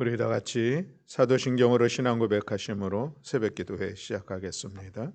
우리 다 같이 사도신경으로 신앙 고백하심으로 새벽기도회 시작하겠습니다.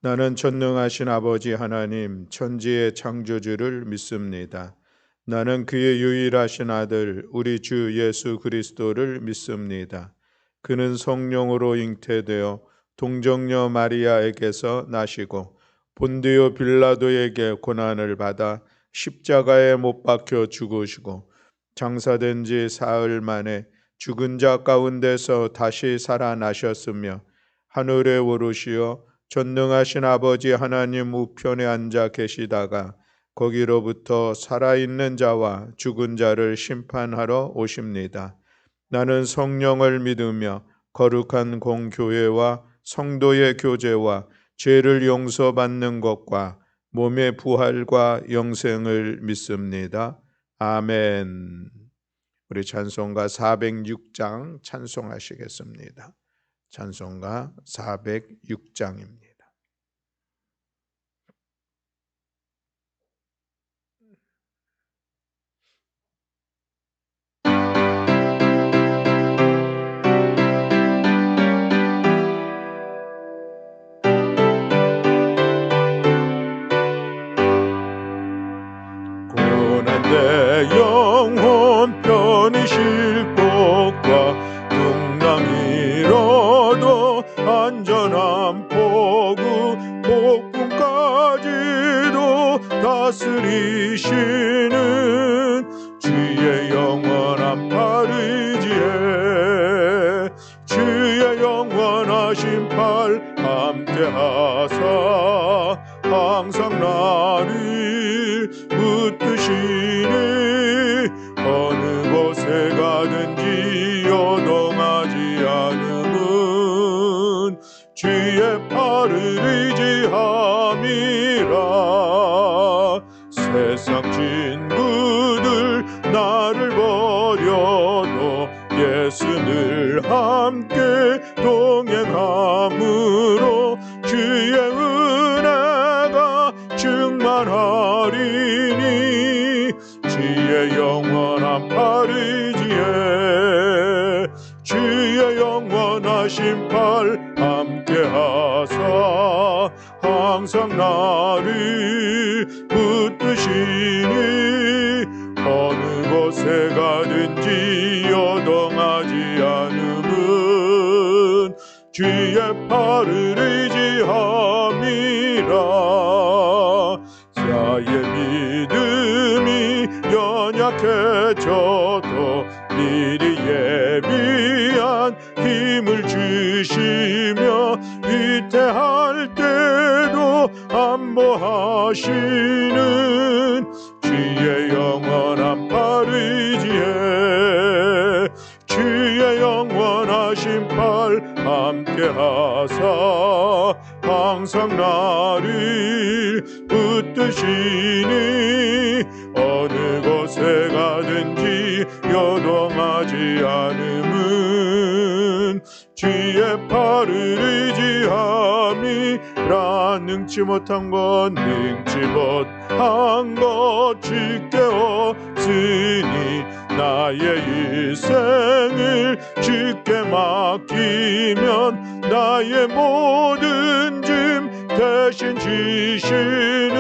나는 전능하신 아버지 하나님 천지의 창조주를 믿습니다. 나는 그의 유일하신 아들 우리 주 예수 그리스도를 믿습니다. 그는 성령으로 잉태되어 동정녀 마리아에게서 나시고 본디오 빌라도에게 고난을 받아 십자가에 못 박혀 죽으시고 장사된 지 사흘 만에 죽은 자 가운데서 다시 살아나셨으며 하늘에 오르시어 전능하신 아버지 하나님 우편에 앉아 계시다가 거기로부터 살아있는 자와 죽은 자를 심판하러 오십니다. 나는 성령을 믿으며 거룩한 공교회와 성도의 교제와 죄를 용서받는 것과 몸의 부활과 영생을 믿습니다. 아멘. 우리 찬송가 406장 찬송하시겠습니다. 찬송가 406장입니다. 고난의 영혼 편히 쉴 곳과 풍랑이로도 안전한 포구 폭풍까지도 다스리시는 주의 영원한 팔 의지에 주의 영원하신 팔 함께하사 항상 나를 붙드시니 어느 곳에 가든지 요동하지 않음은 주의 팔을 의지함이라. 세상 친구들 나를 버려도 예수 늘 함께 동행함으로 주의 은혜가 충만하리니 주의 영원한 팔 의지에 주의 영원하신 팔 함께하사 항상 나를 붙드시니 어느 곳에 가든지 요동하지 않음은 주의 팔을 의지함이라. 자의 믿음이 연약해져도 미리 예비한 힘을 주시며 위태할 때도 안보하시는 주의 영원한 팔 의지에 주의 영원하신 팔 함께하사 항상 나를 붙드시니 어느 곳에 가든지 요동하지 않음은 주의 팔을 의지함이라. 능치 못한 것 주께 없으니 나의 일생을 주께 맡기면 나의 모든 짐 대신 지시는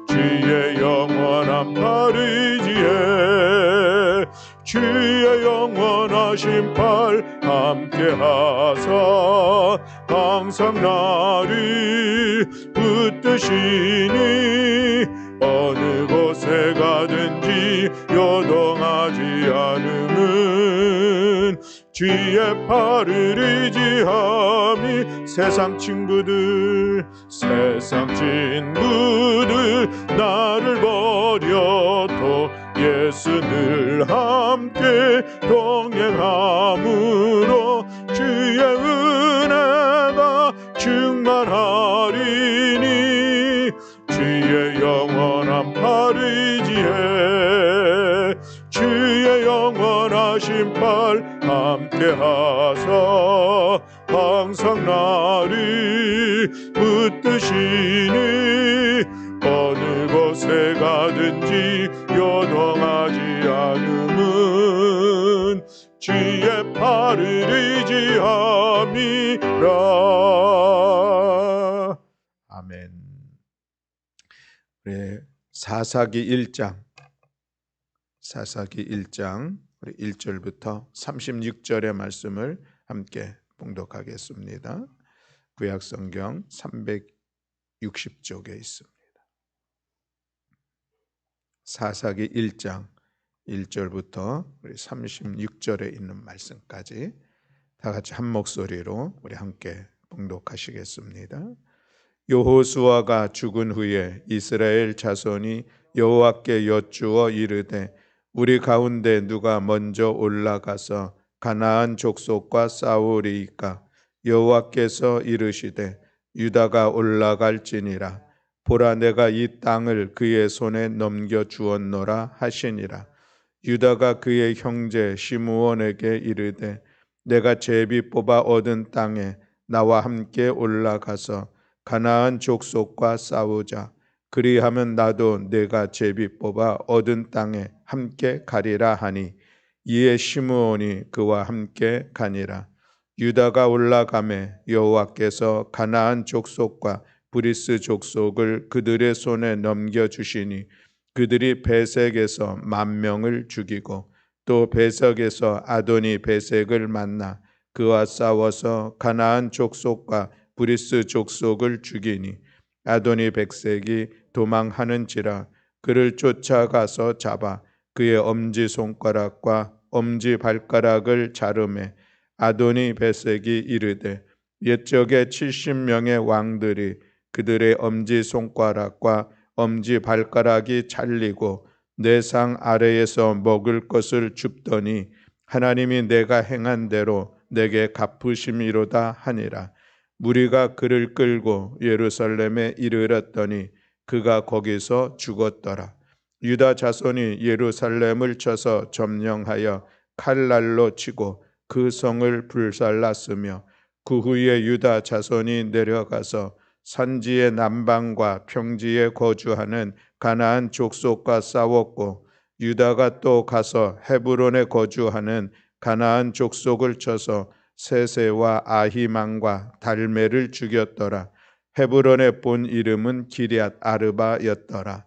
주의 영원한 팔 의지에 주의 영원하신 팔 함께하사 항상 나를 붙드시니 어느 곳에 가든지 요동하지 않음은 주의 팔을 의지함이. 세상 친구들 나를 버려도 예수 늘 함께 동행함으로 주의 은혜가 충만하리니 주의 영원한 팔 의지에 주의 영원하신 팔 함께하사 항상 나를 붙드시니 어느 곳에 가든지 요동하지 않음은 주의 팔을 의지함이라. 아멘. 우리 사사기 1장 우리 1절부터 36절의 말씀을 함께 봉독하겠습니다. 구약성경 360쪽에 있습니다. 사사기 1장 1절부터 우리 36절에 있는 말씀까지 다 같이 한 목소리로 우리 함께 봉독하시겠습니다. 여호수아가 죽은 후에 이스라엘 자손이 여호와께 여쭈어 이르되 우리 가운데 누가 먼저 올라가서 가나안 족속과 싸우리이까? 여호와께서 이르시되 유다가 올라갈지니라. 보라, 내가 이 땅을 그의 손에 넘겨 주었노라 하시니라. 유다가 그의 형제 시므온에게 이르되 내가 제비 뽑아 얻은 땅에 나와 함께 올라가서 가나안 족속과 싸우자. 그리하면 나도 내가 제비 뽑아 얻은 땅에 함께 가리라 하니, 이에 시므온이 그와 함께 가니라. 유다가 올라가매 여호와께서 가나안 족속과 브리스 족속을 그들의 손에 넘겨주시니 그들이 베색에서 10,000명을 죽이고 또 베석에서 아도니 베색을 만나 그와 싸워서 가나안 족속과 브리스 족속을 죽이니 아도니 백색이 도망하는지라. 그를 쫓아가서 잡아 그의 엄지손가락과 엄지발가락을 자르매 아도니 베색이 이르되 옛적에 70명의 왕들이 그들의 엄지손가락과 엄지발가락이 잘리고 내 상 아래에서 먹을 것을 줍더니 하나님이 내가 행한 대로 내게 갚으심이로다 하니라. 무리가 그를 끌고 예루살렘에 이르렀더니 그가 거기서 죽었더라. 유다 자손이 예루살렘을 쳐서 점령하여 칼날로 치고 그 성을 불살랐으며 그 후에 유다 자손이 내려가서 산지의 남방과 평지에 거주하는 가나안 족속과 싸웠고 유다가 또 가서 헤브론에 거주하는 가나안 족속을 쳐서 세세와 아히만과 달메를 죽였더라. 헤브론의 본 이름은 기럇 아르바였더라.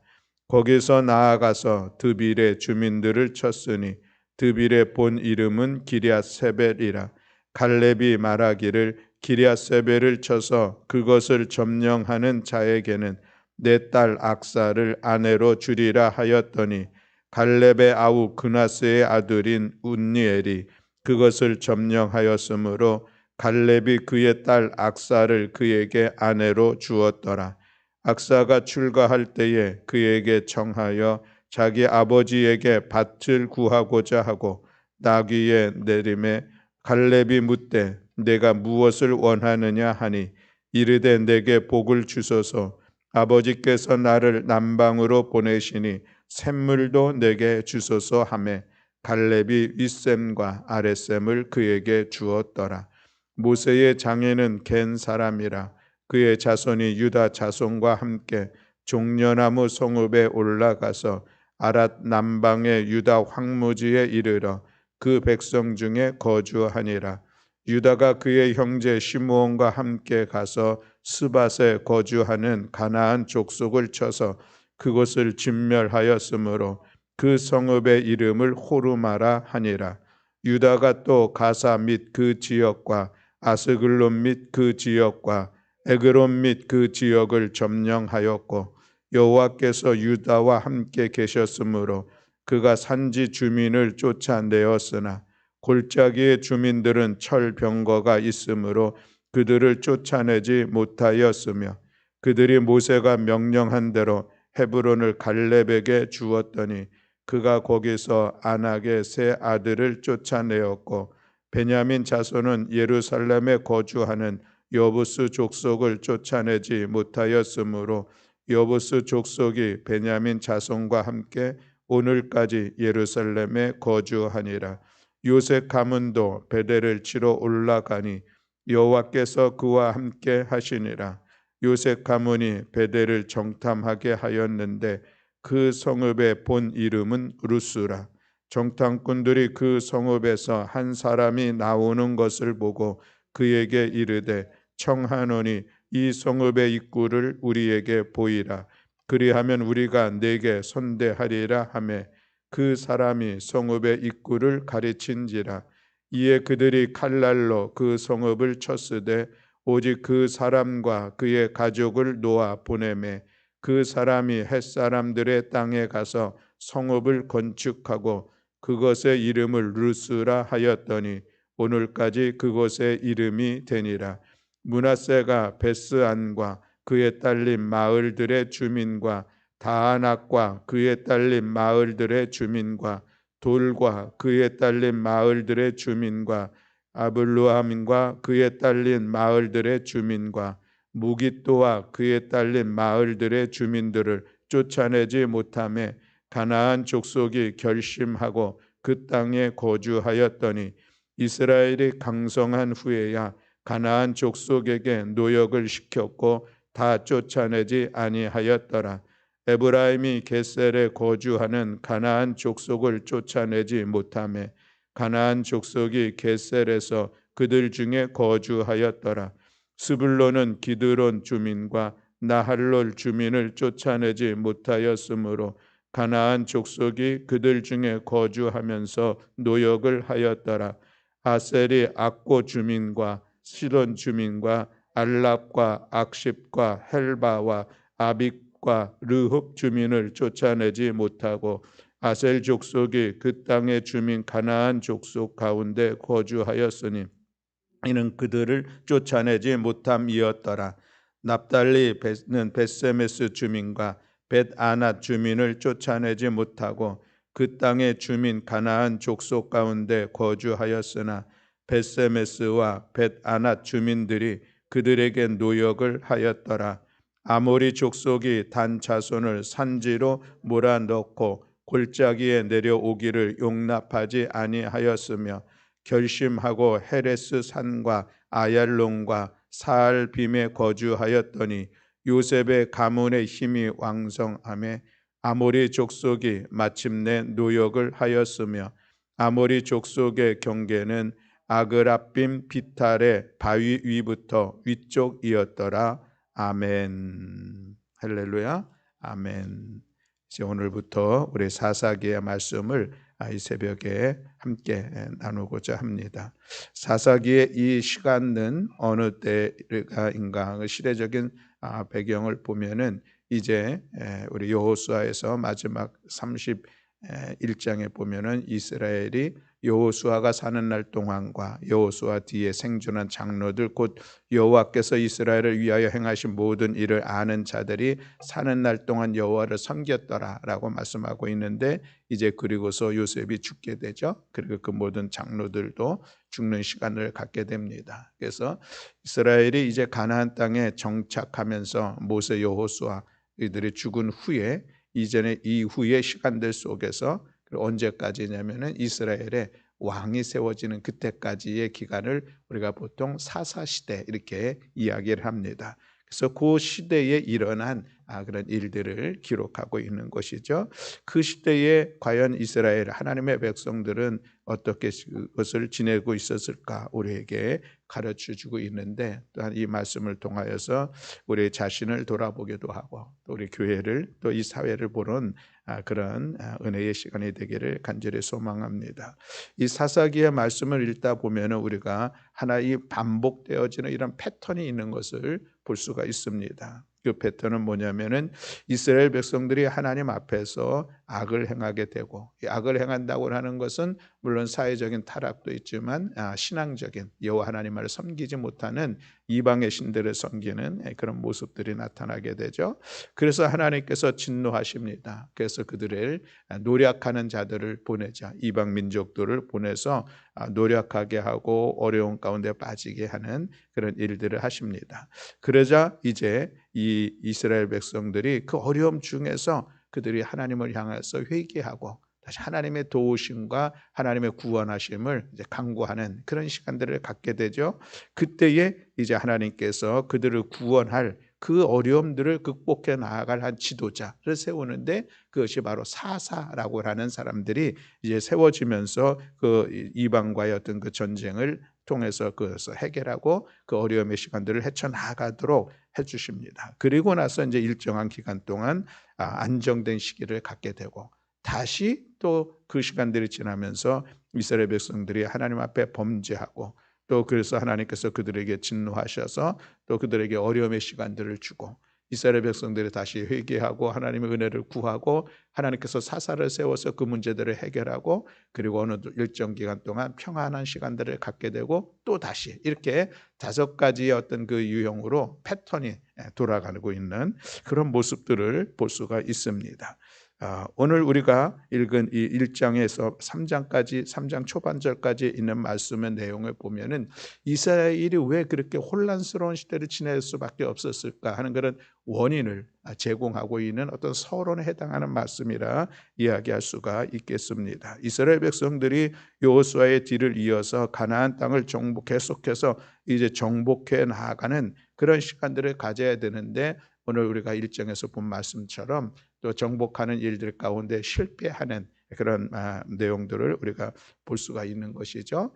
거기서 나아가서 드빌의 주민들을 쳤으니 드빌의 본 이름은 기럇 세벨이라. 갈렙이 말하기를 기럇 세벨을 쳐서 그것을 점령하는 자에게는 내 딸 악사를 아내로 주리라 하였더니 갈렙의 아우 그나스의 아들인 운니엘이 그것을 점령하였으므로 갈렙이 그의 딸 악사를 그에게 아내로 주었더라. 악사가 출가할 때에 그에게 청하여 자기 아버지에게 밭을 구하고자 하고 나귀에 내림에 갈렙이 묻되 내가 무엇을 원하느냐 하니 이르되 내게 복을 주소서. 아버지께서 나를 남방으로 보내시니 샘물도 내게 주소서 하매 갈렙이 윗샘과 아랫샘을 그에게 주었더라. 모세의 장애는 겐 사람이라. 그의 자손이 유다 자손과 함께 종려나무 성읍에 올라가서 아랏 남방의 유다 황무지에 이르러 그 백성 중에 거주하니라. 유다가 그의 형제 시므온과 함께 가서 스밧에 거주하는 가나안 족속을 쳐서 그곳을 진멸하였으므로 그 성읍의 이름을 호르마라 하니라. 유다가 또 가사 및 그 지역과 아스글론 및 그 지역과 에그론 및 그 지역을 점령하였고 여호와께서 유다와 함께 계셨으므로 그가 산지 주민을 쫓아내었으나 골짜기의 주민들은 철병거가 있으므로 그들을 쫓아내지 못하였으며 그들이 모세가 명령한 대로 헤브론을 갈렙에게 주었더니 그가 거기서 안악의 세 아들을 쫓아내었고 베냐민 자손은 예루살렘에 거주하는 여부스 족속을 쫓아내지 못하였으므로 여부스 족속이 베냐민 자손과 함께 오늘까지 예루살렘에 거주하니라. 요셉 가문도 베델을 치러 올라가니 여호와께서 그와 함께 하시니라. 요셉 가문이 베델을 정탐하게 하였는데 그 성읍의 본 이름은 루스라. 정탐꾼들이 그 성읍에서 한 사람이 나오는 것을 보고 그에게 이르되 청하노니 이 성읍의 입구를 우리에게 보이라. 그리하면 우리가 네게 선대하리라 하매 그 사람이 성읍의 입구를 가르친지라. 이에 그들이 칼날로 그 성읍을 쳤으되 오직 그 사람과 그의 가족을 놓아 보내매 그 사람이 햇사람들의 땅에 가서 성읍을 건축하고 그것의 이름을 루스라 하였더니 오늘까지 그곳의 이름이 되니라. 므낫세가 베스안과 그의 딸린 마을들의 주민과 다아낙과 그의 딸린 마을들의 주민과 돌과 그의 딸린 마을들의 주민과 아블루함과 그의 딸린 마을들의 주민과 무깃도와 그의 딸린 마을들의 주민들을 쫓아내지 못하며 가나안 족속이 결심하고 그 땅에 거주하였더니 이스라엘이 강성한 후에야 가나안 족속에게 노역을 시켰고 다 쫓아내지 아니하였더라. 에브라임이 겟셀에 거주하는 가나안 족속을 쫓아내지 못하며 가나안 족속이 겟셀에서 그들 중에 거주하였더라. 스불론은 기드론 주민과 나할롤 주민을 쫓아내지 못하였으므로 가나안 족속이 그들 중에 거주하면서 노역을 하였더라. 아셀이 악고 주민과 시돈 주민과 알랍과 악십과 헬바와 아빅과 르흡 주민을 쫓아내지 못하고 아셀 족속이 그 땅의 주민 가나안 족속 가운데 거주하였으니 이는 그들을 쫓아내지 못함이었더라. 납달리는 벳세메스 주민과 벳아낫 주민을 쫓아내지 못하고 그 땅의 주민 가나안 족속 가운데 거주하였으나 벳세메스와 벳아낫 주민들이 그들에게 노역을 하였더라. 아모리 족속이 단 자손을 산지로 몰아넣고 골짜기에 내려오기를 용납하지 아니하였으며 결심하고 헤레스 산과 아얄론과 사알빔에 거주하였더니 요셉의 가문의 힘이 왕성하며 아모리 족속이 마침내 노역을 하였으며 아모리 족속의 경계는 아그랍빔 비탈의 바위 위부터 위쪽이었더라. 아멘. 할렐루야. 아멘. 이제 오늘부터 우리 사사기의 말씀을 이 새벽에 함께 나누고자 합니다. 사사기의 이 시간은 어느 때가인가 시대적인 배경을 보면은 이제 우리 여호수아에서 마지막 31장에 보면은 이스라엘이 여호수아가 사는 날 동안과 여호수아 뒤에 생존한 장로들 곧 여호와께서 이스라엘을 위하여 행하신 모든 일을 아는 자들이 사는 날 동안 여호와를 섬겼더라라고 말씀하고 있는데 이제 그리고서 요셉이 죽게 되죠. 그리고 그 모든 장로들도 죽는 시간을 갖게 됩니다. 그래서 이스라엘이 이제 가나안 땅에 정착하면서 모세 여호수아 이들이 죽은 후에 이전에 이후의 시간들 속에서 언제까지냐면은 이스라엘의 왕이 세워지는 그때까지의 기간을 우리가 보통 사사시대 이렇게 이야기를 합니다. 그래서 그 시대에 일어난 그런 일들을 기록하고 있는 것이죠. 그 시대에 과연 이스라엘 하나님의 백성들은 어떻게 그것을 지내고 있었을까 우리에게 가르쳐주고 있는데 또한 이 말씀을 통하여서 우리 자신을 돌아보기도 하고 또 우리 교회를 또 이 사회를 보는 그런 은혜의 시간이 되기를 간절히 소망합니다. 이 사사기의 말씀을 읽다 보면 우리가 하나의 반복되어지는 이런 패턴이 있는 것을 볼 수가 있습니다. 그 패턴은 뭐냐면은 이스라엘 백성들이 하나님 앞에서 악을 행하게 되고 이 악을 행한다고 하는 것은 물론 사회적인 타락도 있지만 신앙적인 여호와 하나님을 섬기지 못하는 이방의 신들을 섬기는 그런 모습들이 나타나게 되죠. 그래서 하나님께서 진노하십니다. 그래서 그들을 노력하는 자들을 보내자 이방 민족들을 보내서 노력하게 하고 어려운 가운데 빠지게 하는 그런 일들을 하십니다. 그러자 이제 이 이스라엘 백성들이 그 어려움 중에서 그들이 하나님을 향해서 회개하고 다시 하나님의 도우심과 하나님의 구원하심을 이제 간구하는 그런 시간들을 갖게 되죠. 그때에 이제 하나님께서 그들을 구원할 그 어려움들을 극복해 나아갈 한 지도자를 세우는데 그것이 바로 사사라고 하는 사람들이 이제 세워지면서 그 이방과의 어떤 그 전쟁을 통해서 그것을 해결하고 그 어려움의 시간들을 헤쳐나가도록 해주십니다. 그리고 나서 이제 일정한 기간 동안 안정된 시기를 갖게 되고 다시 또 그 시간들이 지나면서 이스라엘 백성들이 하나님 앞에 범죄하고 또 그래서 하나님께서 그들에게 진노하셔서 또 그들에게 어려움의 시간들을 주고 이스라엘 백성들이 다시 회개하고 하나님의 은혜를 구하고 하나님께서 사사를 세워서 그 문제들을 해결하고 그리고 어느 일정 기간 동안 평안한 시간들을 갖게 되고 또 다시 이렇게 5가지의 어떤 그 유형으로 패턴이 돌아가고 있는 그런 모습들을 볼 수가 있습니다. 오늘 우리가 읽은 이 1장에서 3장까지 3장 초반절까지 있는 말씀의 내용을 보면은 이스라엘이 왜 그렇게 혼란스러운 시대를 지낼 수밖에 없었을까 하는 그런 원인을 제공하고 있는 어떤 서론에 해당하는 말씀이라 이야기할 수가 있겠습니다. 이스라엘 백성들이 여호수아의 뒤를 이어서 가나안 땅을 계속해서 이제 정복해 나아가는 그런 시간들을 가져야 되는데 오늘 우리가 1장에서 본 말씀처럼 또 정복하는 일들 가운데 실패하는 그런 내용들을 우리가 볼 수가 있는 것이죠.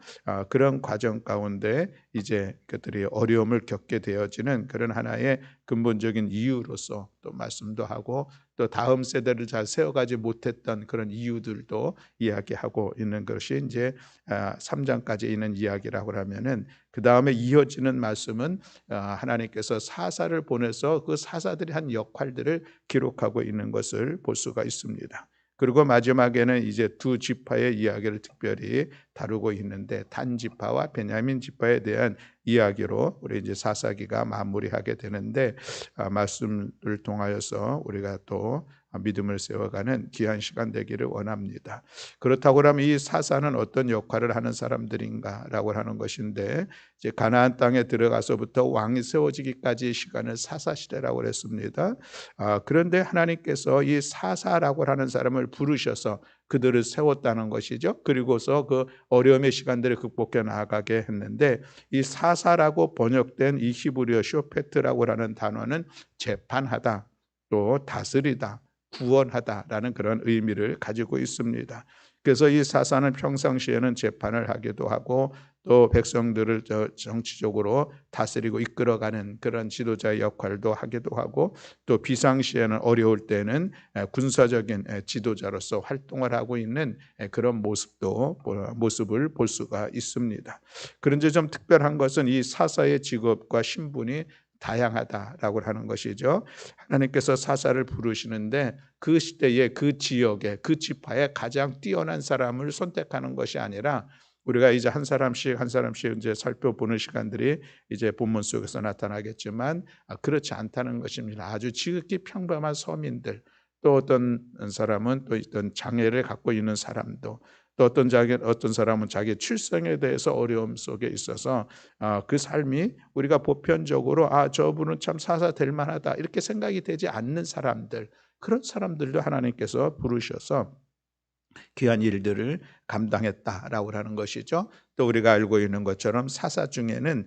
그런 과정 가운데 이제 그들이 어려움을 겪게 되어지는 그런 하나의 근본적인 이유로서 또 말씀도 하고 또 다음 세대를 잘 세워가지 못했던 그런 이유들도 이야기하고 있는 것이 이제 3장까지 있는 이야기라고 하면은 그 다음에 이어지는 말씀은 하나님께서 사사를 보내서 그 사사들이 한 역할들을 기록하고 있는 것을 볼 수가 있습니다. 그리고 마지막에는 이제 2지파의 이야기를 특별히 다루고 있는데 단 지파와 베냐민 지파에 대한 이야기로 우리 이제 사사기가 마무리하게 되는데 말씀을 통하여서 우리가 또 믿음을 세워가는 귀한 시간 되기를 원합니다. 그렇다고 하면 이 사사는 어떤 역할을 하는 사람들인가라고 하는 것인데 이제 가나안 땅에 들어가서부터 왕이 세워지기까지의 시간을 사사 시대라고 했습니다. 그런데 하나님께서 이 사사라고 하는 사람을 부르셔서 그들을 세웠다는 것이죠. 그리고서 그 어려움의 시간들을 극복해 나아가게 했는데 이 사사라고 번역된 이 히브리어 쇼페트라고 하는 단어는 재판하다, 또 다스리다, 구원하다라는 그런 의미를 가지고 있습니다. 그래서 이 사사는 평상시에는 재판을 하기도 하고 또 백성들을 정치적으로 다스리고 이끌어가는 그런 지도자의 역할도 하기도 하고 또 비상시에는 어려울 때는 군사적인 지도자로서 활동을 하고 있는 그런 모습을 볼 수가 있습니다. 그런데 좀 특별한 것은 이 사사의 직업과 신분이 다양하다라고 하는 것이죠. 하나님께서 사사를 부르시는데 그 시대에 그 지역에 그 지파에 가장 뛰어난 사람을 선택하는 것이 아니라 우리가 이제 한 사람씩 이제 살펴보는 시간들이 이제 본문 속에서 나타나겠지만 그렇지 않다는 것입니다. 아주 지극히 평범한 서민들, 또 어떤 사람은 또 어떤 장애를 갖고 있는 사람도, 또 어떤 사람은 자기 출생에 대해서 어려움 속에 있어서 그 삶이 우리가 보편적으로 저분은 참 사사 될 만하다 이렇게 생각이 되지 않는 사람들, 그런 사람들도 하나님께서 부르셔서 귀한 일들을 감당했다라고 하는 것이죠. 또 우리가 알고 있는 것처럼 사사 중에는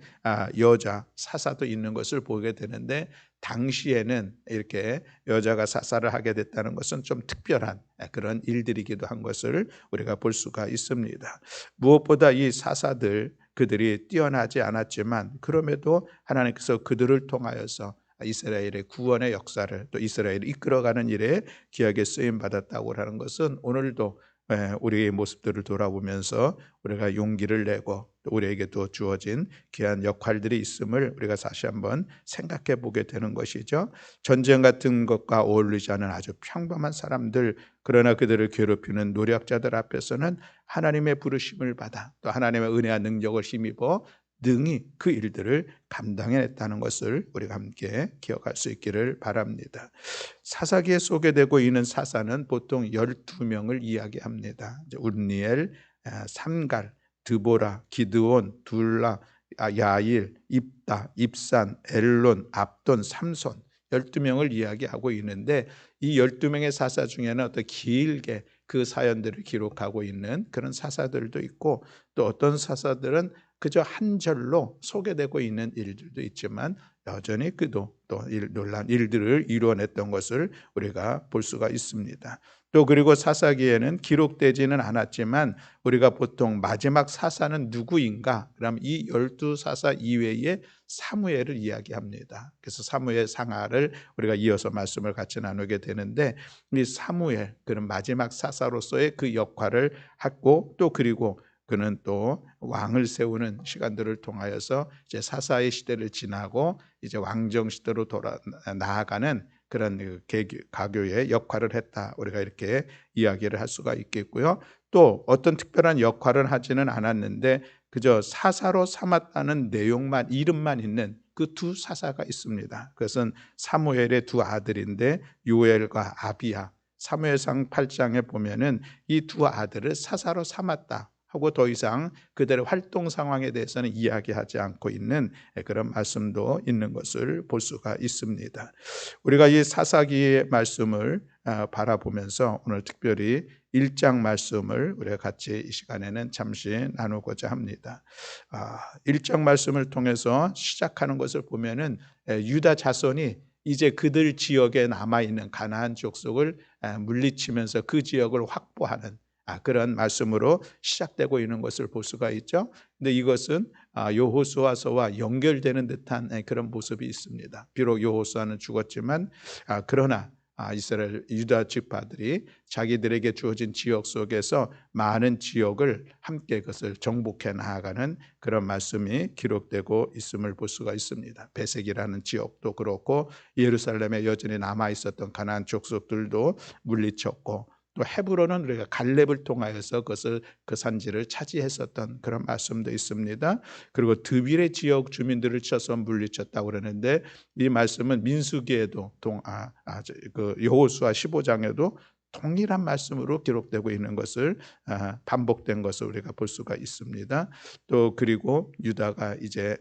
여자 사사도 있는 것을 보게 되는데 당시에는 이렇게 여자가 사사를 하게 됐다는 것은 좀 특별한 그런 일들이기도 한 것을 우리가 볼 수가 있습니다. 무엇보다 이 사사들 그들이 뛰어나지 않았지만 그럼에도 하나님께서 그들을 통하여서 이스라엘의 구원의 역사를 또 이스라엘을 이끌어가는 일에 귀하게 쓰임 받았다고 하는 것은 오늘도 우리의 모습들을 돌아보면서 우리가 용기를 내고 또 우리에게도 주어진 귀한 역할들이 있음을 우리가 다시 한번 생각해 보게 되는 것이죠. 전쟁 같은 것과 어울리지 않은 아주 평범한 사람들, 그러나 그들을 괴롭히는 노력자들 앞에서는 하나님의 부르심을 받아 또 하나님의 은혜와 능력을 힘입어 능히 그 일들을 감당해냈다는 것을 우리가 함께 기억할 수 있기를 바랍니다. 사사기에 소개되고 있는 사사는 보통 12명을 이야기합니다. 운니엘, 삼갈, 드보라, 기드온, 둘라, 야일, 입다, 입산, 엘론, 압돈, 삼손 12명을 이야기하고 있는데 이 12명의 사사 중에는 어떤 길게 그 사연들을 기록하고 있는 그런 사사들도 있고 또 어떤 사사들은 그저 한 절로 소개되고 있는 일들도 있지만 여전히 그도 또 놀라운 일들을 이루어냈던 것을 우리가 볼 수가 있습니다. 또 그리고 사사기에는 기록되지는 않았지만 우리가 보통 마지막 사사는 누구인가? 그럼 이 12사사 이외에 사무엘을 이야기합니다. 그래서 사무엘 상하를 우리가 이어서 말씀을 같이 나누게 되는데 이 사무엘 그런 마지막 사사로서의 그 역할을 했고 또 그리고 그는 또 왕을 세우는 시간들을 통하여서 이제 사사의 시대를 지나고 이제 왕정 시대로 나아가는 그런 가교의 역할을 했다. 우리가 이렇게 이야기를 할 수가 있겠고요. 또 어떤 특별한 역할을 하지는 않았는데 그저 사사로 삼았다는 내용만 이름만 있는 그 두 사사가 있습니다. 그것은 사무엘의 두 아들인데 요엘과 아비야. 사무엘상 8장에 보면은 이 두 아들을 사사로 삼았다 하고 더 이상 그들의 활동 상황에 대해서는 이야기하지 않고 있는 그런 말씀도 있는 것을 볼 수가 있습니다. 우리가 이 사사기의 말씀을 바라보면서 오늘 특별히 1장 말씀을 우리가 같이 이 시간에는 잠시 나누고자 합니다. 1장 말씀을 통해서 시작하는 것을 보면은 유다 자손이 이제 그들 지역에 남아있는 가나안 족속을 물리치면서 그 지역을 확보하는 그런 말씀으로 시작되고 있는 것을 볼 수가 있죠. 근데 이것은 여호수아서와 연결되는 듯한 그런 모습이 있습니다. 비록 여호수아는 죽었지만 그러나 이스라엘 유다 지파들이 자기들에게 주어진 지역 속에서 많은 지역을 함께 그것을 정복해 나아가는 그런 말씀이 기록되고 있음을 볼 수가 있습니다. 베색이라는 지역도 그렇고 예루살렘에 여전히 남아 있었던 가나안 족속들도 물리쳤고 또 헤브론은 우리가 갈렙을 통하여서 그것을 그 산지를 차지했었던 그런 말씀도 있습니다. 그리고 드빌의 지역 주민들을 쳐서 물리쳤다고 그러는데 이 말씀은 민수기에도 여호수아 15장에도 동일한 말씀으로 기록되고 있는 것을 반복된 것을 우리가 볼 수가 있습니다. 또 그리고 유다가 이제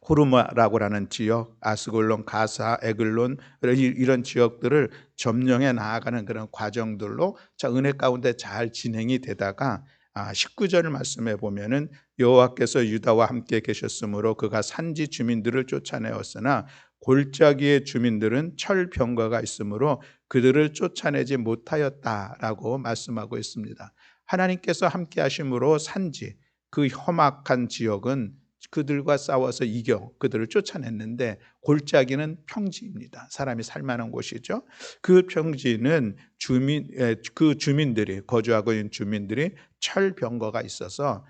호르마라고 하는 지역, 아스골론, 가사, 에글론 이런 지역들을 점령해 나아가는 그런 과정들로 은혜 가운데 잘 진행이 되다가 19절 말씀에 보면은 여호와께서 유다와 함께 계셨으므로 그가 산지 주민들을 쫓아내었으나 골짜기의 주민들은 철병거가 있으므로 그들을 쫓아내지 못하였다라고 말씀하고 있습니다. 하나님께서 함께 하심으로 산지 그 험악한 지역은 그들과 싸워서 이겨 그들을 쫓아냈는데 골짜기는 평지입니다. 사람이 살만한 곳이죠. 그 평지는 그 주민들이 거주하고 있는 주민들이 철병거가 있어서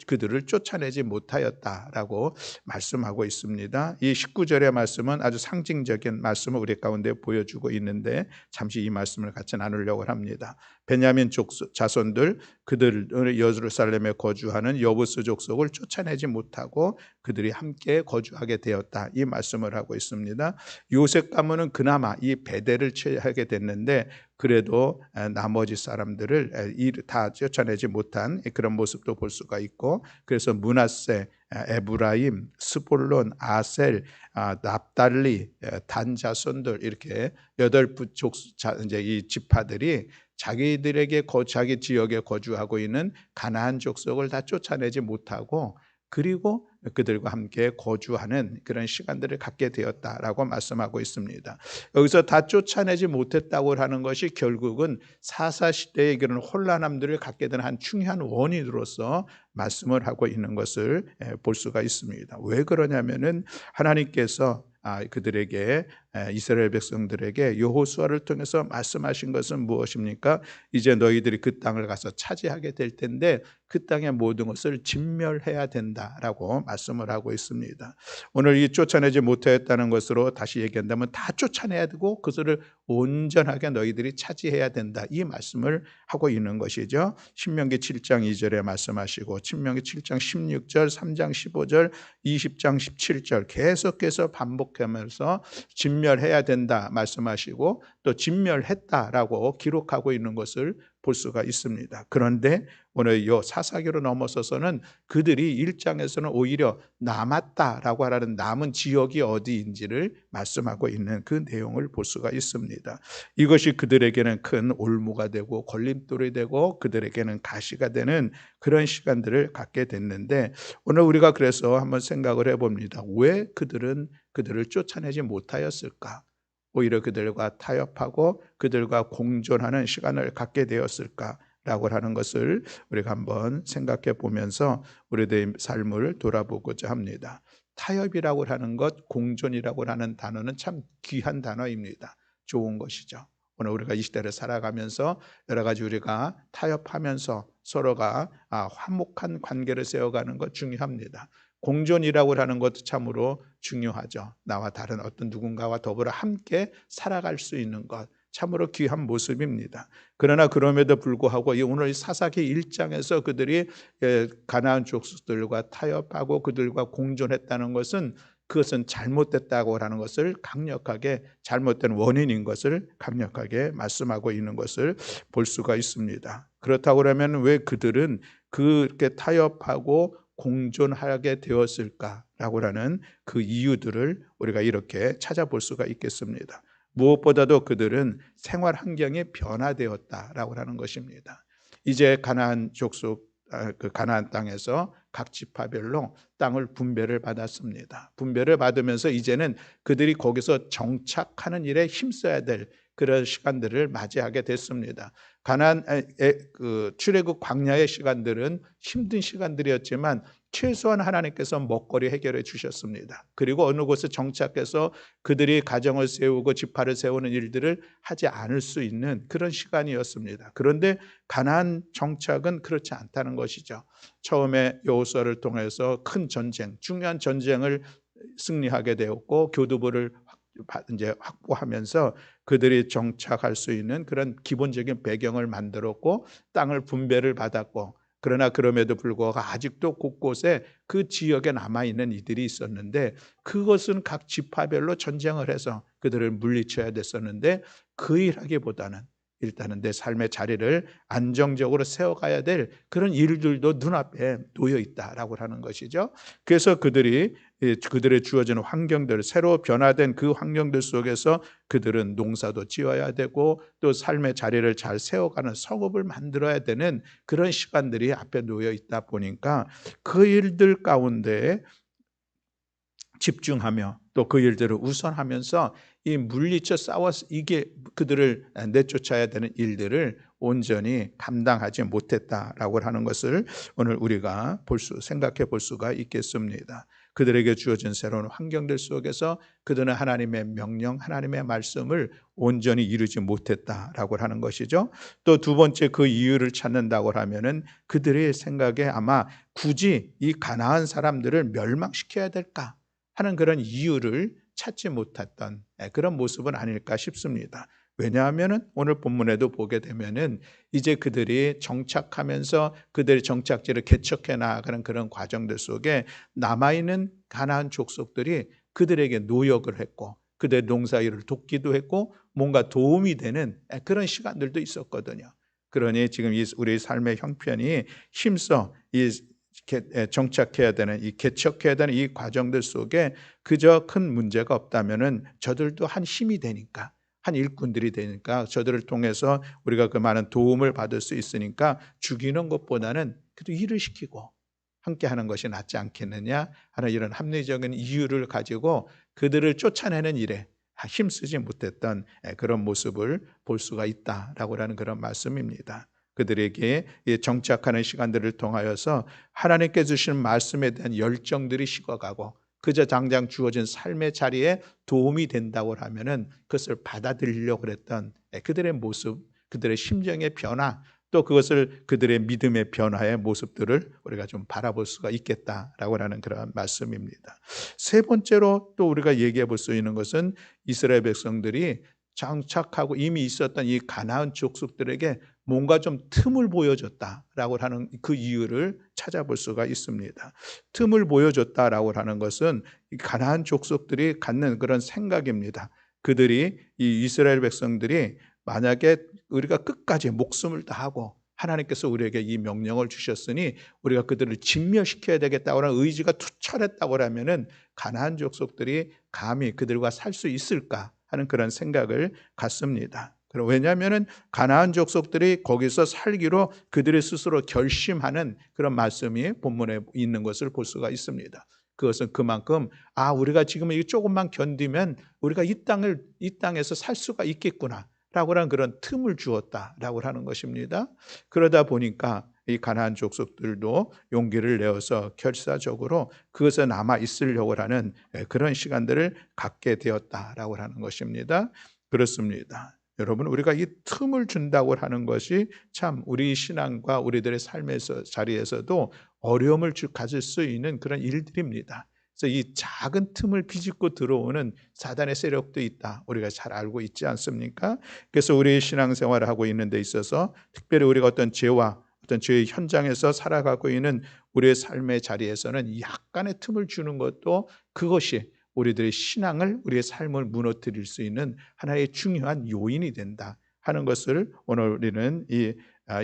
그들을 쫓아내지 못하였다라고 말씀하고 있습니다. 이 19절의 말씀은 아주 상징적인 말씀을 우리 가운데 보여주고 있는데 잠시 이 말씀을 같이 나누려고 합니다. 베냐민 자손들 그들 예루살렘에 거주하는 여부스 족속을 쫓아내지 못하고 그들이 함께 거주하게 되었다. 이 말씀을 하고 있습니다. 요셉 가문은 그나마 이 베델을 취하게 됐는데 그래도 나머지 사람들을 다 쫓아내지 못한 그런 모습도 볼 수가 있고 그래서 므낫세, 에브라임, 스볼론, 아셀, 납달리, 단 자손들 이렇게 8부 이제 이 지파들이 자기들에게 자기 지역에 거주하고 있는 가나안 족속을 다 쫓아내지 못하고 그리고 그들과 함께 거주하는 그런 시간들을 갖게 되었다라고 말씀하고 있습니다. 여기서 다 쫓아내지 못했다고 하는 것이 결국은 사사시대의 그런 혼란함들을 갖게 된 한 중요한 원인으로서 말씀을 하고 있는 것을 볼 수가 있습니다. 왜 그러냐면은 하나님께서 그들에게 이스라엘 백성들에게 여호수아를 통해서 말씀하신 것은 무엇입니까? 이제 너희들이 그 땅을 가서 차지하게 될 텐데 그 땅의 모든 것을 진멸해야 된다라고 말씀을 하고 있습니다. 오늘 이 쫓아내지 못했다는 것으로 다시 얘기한다면 다 쫓아내야 되고 그것을 온전하게 너희들이 차지해야 된다. 이 말씀을 하고 있는 것이죠. 신명기 7장 2절에 말씀하시고 신명기 7장 16절, 3장 15절, 20장 17절 계속해서 반복하면서 진멸해야 된다 말씀하시고 또 진멸했다라고 기록하고 있는 것을 볼 수가 있습니다. 그런데 오늘 이 사사기로 넘어서서는 그들이 1장에서는 오히려 남았다라고 하는 남은 지역이 어디인지를 말씀하고 있는 그 내용을 볼 수가 있습니다. 이것이 그들에게는 큰 올무가 되고 걸림돌이 되고 그들에게는 가시가 되는 그런 시간들을 갖게 됐는데, 오늘 우리가 그래서 한번 생각을 해봅니다. 왜 그들은 그들을 쫓아내지 못하였을까? 오히려 그들과 타협하고 그들과 공존하는 시간을 갖게 되었을까라고 하는 것을 우리가 한번 생각해 보면서 우리들의 삶을 돌아보고자 합니다. 타협이라고 하는 것, 공존이라고 하는 단어는 참 귀한 단어입니다. 좋은 것이죠. 오늘 우리가 이 시대를 살아가면서 여러 가지 우리가 타협하면서 서로가 화목한 관계를 세워가는 것 중요합니다. 공존이라고 하는 것도 참으로 중요하죠. 나와 다른 어떤 누군가와 더불어 함께 살아갈 수 있는 것, 참으로 귀한 모습입니다. 그러나 그럼에도 불구하고 오늘 사사기 1장에서 그들이 가나안 족속들과 타협하고 그들과 공존했다는 것은, 그것은 잘못됐다고 하는 것을 강력하게, 잘못된 원인인 것을 강력하게 말씀하고 있는 것을 볼 수가 있습니다. 그렇다고 그러면 왜 그들은 그렇게 타협하고 공존하게 되었을까라고 하는 그 이유들을 우리가 이렇게 찾아볼 수가 있겠습니다. 무엇보다도 그들은 생활 환경이 변화되었다라고 하는 것입니다. 이제 가나안 족속, 그 가나안 땅에서 각 지파별로 땅을 분배를 받았습니다. 분배를 받으면서 이제는 그들이 거기서 정착하는 일에 힘써야 될 그런 시간들을 맞이하게 됐습니다. 가나안의 그 출애굽 광야의 시간들은 힘든 시간들이었지만 최소한 하나님께서 먹거리 해결해 주셨습니다. 그리고 어느 곳에 정착해서 그들이 가정을 세우고 지파를 세우는 일들을 하지 않을 수 있는 그런 시간이었습니다. 그런데 가나안 정착은 그렇지 않다는 것이죠. 처음에 여호수아를 통해서 큰 전쟁, 중요한 전쟁을 승리하게 되었고 교두보를 이제 확보하면서 그들이 정착할 수 있는 그런 기본적인 배경을 만들었고 땅을 분배를 받았고, 그러나 그럼에도 불구하고 아직도 곳곳에 그 지역에 남아있는 이들이 있었는데, 그것은 각 지파별로 전쟁을 해서 그들을 물리쳐야 됐었는데, 그 일하기보다는 일단은 내 삶의 자리를 안정적으로 세워가야 될 그런 일들도 눈앞에 놓여 있다라고 하는 것이죠. 그래서 그들이 그들의 주어지는 환경들, 새로 변화된 그 환경들 속에서 그들은 농사도 지어야 되고 또 삶의 자리를 잘 세워가는 성읍을 만들어야 되는 그런 시간들이 앞에 놓여 있다 보니까 그 일들 가운데 집중하며 또 그 일들을 우선하면서 이 물리쳐 싸워서 이게 그들을 내쫓아야 되는 일들을 온전히 감당하지 못했다라고 하는 것을 오늘 우리가 생각해 볼 수가 있겠습니다. 그들에게 주어진 새로운 환경들 속에서 그들은 하나님의 명령, 하나님의 말씀을 온전히 이루지 못했다라고 하는 것이죠. 또 두 번째 그 이유를 찾는다고 하면은 그들의 생각에 아마 굳이 이 가나안 사람들을 멸망시켜야 될까 하는 그런 이유를 찾지 못했던 그런 모습은 아닐까 싶습니다. 왜냐하면 오늘 본문에도 보게 되면은 이제 그들이 정착하면서 그들의 정착지를 개척해 나가는 그런 과정들 속에 남아있는 가나안 족속들이 그들에게 노역을 했고 그들의 농사일을 돕기도 했고 뭔가 도움이 되는 그런 시간들도 있었거든요. 그러니 지금 우리 삶의 형편이 힘써 정착해야 되는 이 개척해야 되는 이 과정들 속에 그저 큰 문제가 없다면은 저들도 한 힘이 되니까, 한 일꾼들이 되니까 저들을 통해서 우리가 그 많은 도움을 받을 수 있으니까 죽이는 것보다는 그래도 일을 시키고 함께 하는 것이 낫지 않겠느냐 하는 이런 합리적인 이유를 가지고 그들을 쫓아내는 일에 힘쓰지 못했던 그런 모습을 볼 수가 있다라고 하는 그런 말씀입니다. 그들에게 정착하는 시간들을 통하여서 하나님께 주신 말씀에 대한 열정들이 식어가고 그저 당장 주어진 삶의 자리에 도움이 된다고 하면은 그것을 받아들이려고 했던 그들의 모습, 그들의 심정의 변화, 또 그것을 그들의 믿음의 변화의 모습들을 우리가 좀 바라볼 수가 있겠다라고 하는 그런 말씀입니다. 세 번째로 또 우리가 얘기해 볼 수 있는 것은 이스라엘 백성들이 정착하고 이미 있었던 이 가나안 족속들에게 뭔가 좀 틈을 보여줬다라고 하는 그 이유를 찾아볼 수가 있습니다. 틈을 보여줬다라고 하는 것은 이 가나안 족속들이 갖는 그런 생각입니다. 그들이 이 이스라엘 백성들이 만약에 우리가 끝까지 목숨을 다하고 하나님께서 우리에게 이 명령을 주셨으니 우리가 그들을 진멸시켜야 되겠다고 하는 의지가 투철했다고 하면은 가나안 족속들이 감히 그들과 살 수 있을까 하는 그런 생각을 갖습니다. 왜냐하면은 가나안 족속들이 거기서 살기로 그들이 스스로 결심하는 그런 말씀이 본문에 있는 것을 볼 수가 있습니다. 그것은 그만큼 우리가 지금 이 조금만 견디면 우리가 이 땅에서 살 수가 있겠구나 라고 하는 그런 틈을 주었다라고 하는 것입니다. 그러다 보니까 이 가나안 족속들도 용기를 내어서 결사적으로 그것에 남아 있으려고 하는 그런 시간들을 갖게 되었다라고 하는 것입니다. 그렇습니다. 여러분, 우리가 이 틈을 준다고 하는 것이 참 우리 신앙과 우리들의 삶의 자리에서도 어려움을 가질 수 있는 그런 일들입니다. 그래서 이 작은 틈을 비집고 들어오는 사단의 세력도 있다. 우리가 잘 알고 있지 않습니까? 그래서 우리 신앙생활을 하고 있는 데 있어서 특별히 우리가 어떤 죄와 어떤 죄의 현장에서 살아가고 있는 우리의 삶의 자리에서는 약간의 틈을 주는 것도 그것이 우리들의 신앙을, 우리의 삶을 무너뜨릴 수 있는 하나의 중요한 요인이 된다 하는 것을 오늘 우리는 이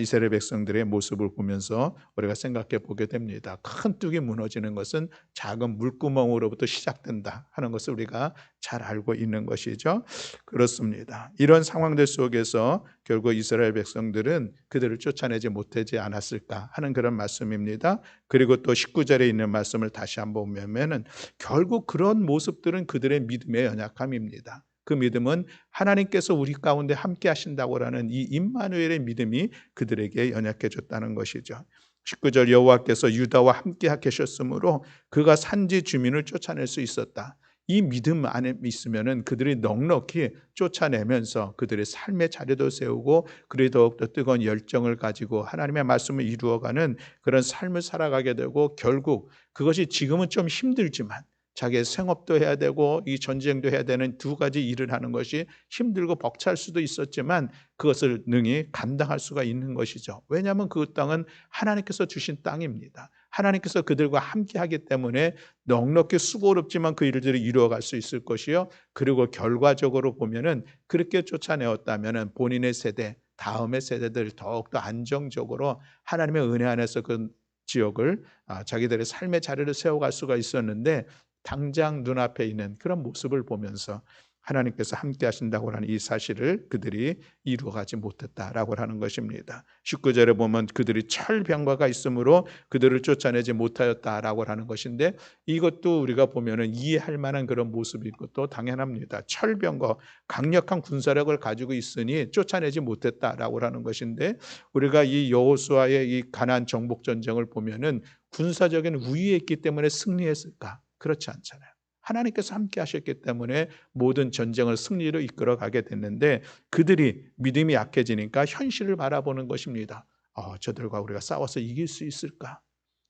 이스라엘 백성들의 모습을 보면서 우리가 생각해 보게 됩니다. 큰 뚝이 무너지는 것은 작은 물구멍으로부터 시작된다 하는 것을 우리가 잘 알고 있는 것이죠. 그렇습니다. 이런 상황들 속에서 결국 이스라엘 백성들은 그들을 쫓아내지 못하지 않았을까 하는 그런 말씀입니다. 그리고 또 19절에 있는 말씀을 다시 한번 보면은 결국 그런 모습들은 그들의 믿음의 연약함입니다. 그 믿음은 하나님께서 우리 가운데 함께 하신다고 하는 이 임마누엘의 믿음이 그들에게 연약해졌다는 것이죠. 19절 여호와께서 유다와 함께 계셨으므로 그가 산지 주민을 쫓아낼 수 있었다. 이 믿음 안에 있으면은 그들이 넉넉히 쫓아내면서 그들의 삶의 자리도 세우고 그들이 더욱더 뜨거운 열정을 가지고 하나님의 말씀을 이루어가는 그런 삶을 살아가게 되고 결국 그것이 지금은 좀 힘들지만 자기의 생업도 해야 되고 이 전쟁도 해야 되는 두 가지 일을 하는 것이 힘들고 벅찰 수도 있었지만 그것을 능히 감당할 수가 있는 것이죠. 왜냐하면 그 땅은 하나님께서 주신 땅입니다. 하나님께서 그들과 함께 하기 때문에 넉넉히 수고롭지만 그 일들을 이루어갈 수 있을 것이요. 그리고 결과적으로 보면은 그렇게 쫓아내었다면은 본인의 세대, 다음의 세대들 더욱더 안정적으로 하나님의 은혜 안에서 그 지역을 자기들의 삶의 자리를 세워갈 수가 있었는데 당장 눈앞에 있는 그런 모습을 보면서 하나님께서 함께 하신다고 하는 이 사실을 그들이 이루어가지 못했다라고 하는 것입니다. 19절에 보면 그들이 철병거가 있으므로 그들을 쫓아내지 못하였다라고 하는 것인데 이것도 우리가 보면은 이해할 만한 그런 모습인 것도 당연합니다. 철병거, 강력한 군사력을 가지고 있으니 쫓아내지 못했다라고 하는 것인데 우리가 이 여호수아의 이 가나안 정복 전쟁을 보면은 군사적인 우위에 있기 때문에 승리했을까? 그렇지 않잖아요. 하나님께서 함께 하셨기 때문에 모든 전쟁을 승리로 이끌어가게 됐는데 그들이 믿음이 약해지니까 현실을 바라보는 것입니다. 저들과 우리가 싸워서 이길 수 있을까?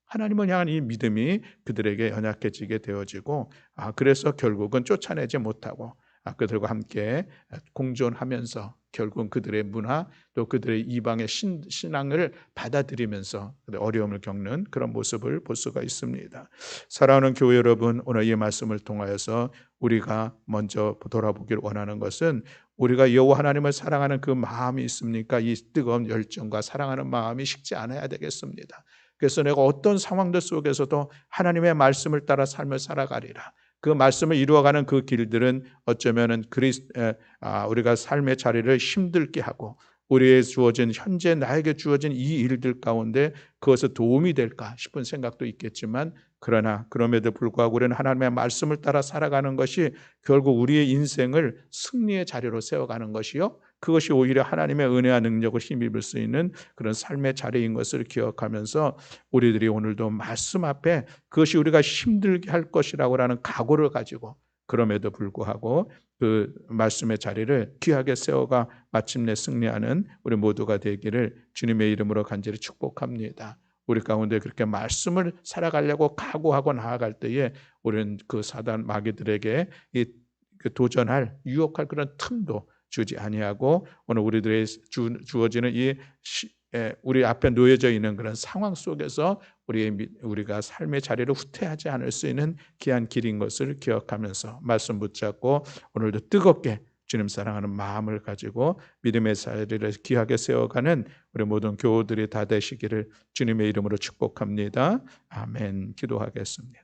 하나님을 향한 이 믿음이 그들에게 연약해지게 되어지고 그래서 결국은 쫓아내지 못하고 그들과 함께 공존하면서 결국은 그들의 문화 또 그들의 이방의 신앙을 받아들이면서 어려움을 겪는 그런 모습을 볼 수가 있습니다. 사랑하는 교회 여러분, 오늘 이 말씀을 통하여서 우리가 먼저 돌아보길 원하는 것은 우리가 여호와 하나님을 사랑하는 그 마음이 있습니까? 이 뜨거운 열정과 사랑하는 마음이 식지 않아야 되겠습니다. 그래서 내가 어떤 상황들 속에서도 하나님의 말씀을 따라 삶을 살아가리라. 그 말씀을 이루어가는 그 길들은 어쩌면은 우리가 삶의 자리를 힘들게 하고 우리의 주어진 현재 나에게 주어진 이 일들 가운데 그것에 도움이 될까 싶은 생각도 있겠지만 그러나 그럼에도 불구하고 우리는 하나님의 말씀을 따라 살아가는 것이 결국 우리의 인생을 승리의 자리로 세워가는 것이요. 그것이 오히려 하나님의 은혜와 능력을 힘입을 수 있는 그런 삶의 자리인 것을 기억하면서 우리들이 오늘도 말씀 앞에 그것이 우리가 힘들게 할 것이라고 하는 각오를 가지고 그럼에도 불구하고 그 말씀의 자리를 귀하게 세워가 마침내 승리하는 우리 모두가 되기를 주님의 이름으로 간절히 축복합니다. 우리 가운데 그렇게 말씀을 살아가려고 각오하고 나아갈 때에 우리는 그 사단 마귀들에게 도전할 유혹할 그런 틈도 주지 아니하고 오늘 우리들의 주어지는 이 우리 앞에 놓여져 있는 그런 상황 속에서 우리가 삶의 자리를 후퇴하지 않을 수 있는 귀한 길인 것을 기억하면서 말씀 붙잡고 오늘도 뜨겁게 주님 사랑하는 마음을 가지고 믿음의 자리를 귀하게 세워가는 우리 모든 교우들이 다 되시기를 주님의 이름으로 축복합니다. 아멘. 기도하겠습니다.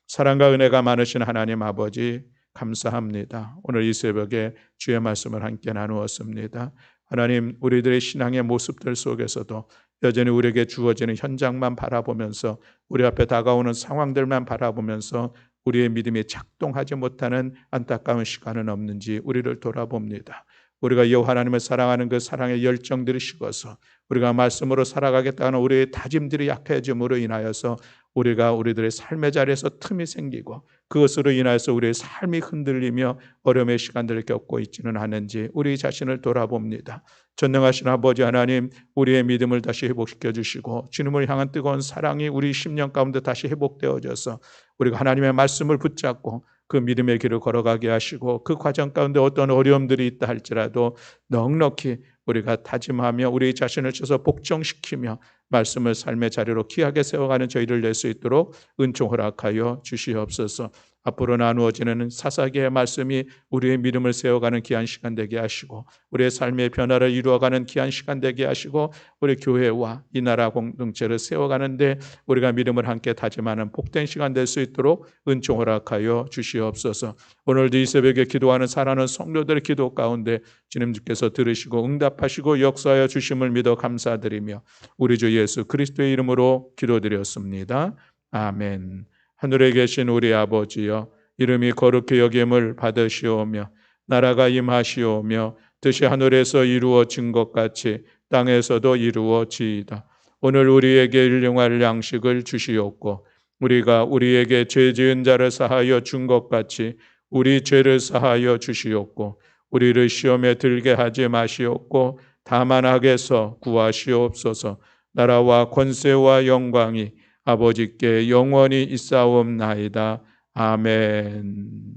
사랑과 은혜가 많으신 하나님 아버지 감사합니다. 오늘 이 새벽에 주의 말씀을 함께 나누었습니다. 하나님, 우리들의 신앙의 모습들 속에서도 여전히 우리에게 주어지는 현장만 바라보면서 우리 앞에 다가오는 상황들만 바라보면서 우리의 믿음이 작동하지 못하는 안타까운 시간은 없는지 우리를 돌아봅니다. 우리가 여호와 하나님을 사랑하는 그 사랑의 열정들이 식어서 우리가 말씀으로 살아가겠다는 우리의 다짐들이 약해짐으로 인하여서 우리가 우리들의 삶의 자리에서 틈이 생기고 그것으로 인하여서 우리의 삶이 흔들리며 어려움의 시간들을 겪고 있지는 않은지 우리 자신을 돌아봅니다. 전능하신 아버지 하나님, 우리의 믿음을 다시 회복시켜 주시고 주님을 향한 뜨거운 사랑이 우리 심령 가운데 다시 회복되어져서 우리가 하나님의 말씀을 붙잡고 그 믿음의 길을 걸어가게 하시고 그 과정 가운데 어떤 어려움들이 있다 할지라도 넉넉히 우리가 다짐하며 우리 자신을 쳐서 복종시키며 말씀을 삶의 자리로 귀하게 세워가는 저희를 낼 수 있도록 은총 허락하여 주시옵소서. 앞으로 나누어지는 사사기의 말씀이 우리의 믿음을 세워가는 귀한 시간 되게 하시고 우리의 삶의 변화를 이루어가는 귀한 시간 되게 하시고 우리 교회와 이 나라 공동체를 세워가는데 우리가 믿음을 함께 다짐하는 복된 시간 될 수 있도록 은총 허락하여 주시옵소서. 오늘도 이 새벽에 기도하는 사랑하는 성도들의 기도 가운데 주님께서 들으시고 응답하시고 역사하여 주심을 믿어 감사드리며 우리 주 예수 그리스도의 이름으로 기도드렸습니다. 아멘. 하늘에 계신 우리 아버지여, 이름이 거룩히 여김을 받으시오며 나라가 임하시오며 뜻이 하늘에서 이루어진 것 같이 땅에서도 이루어지이다. 오늘 우리에게 일용할 양식을 주시옵고 우리가 우리에게 죄 지은 자를 사하여 준 것 같이 우리 죄를 사하여 주시옵고 우리를 시험에 들게 하지 마시옵고 다만 악에서 구하시옵소서. 나라와 권세와 영광이 아버지께 영원히 있사옵나이다. 아멘.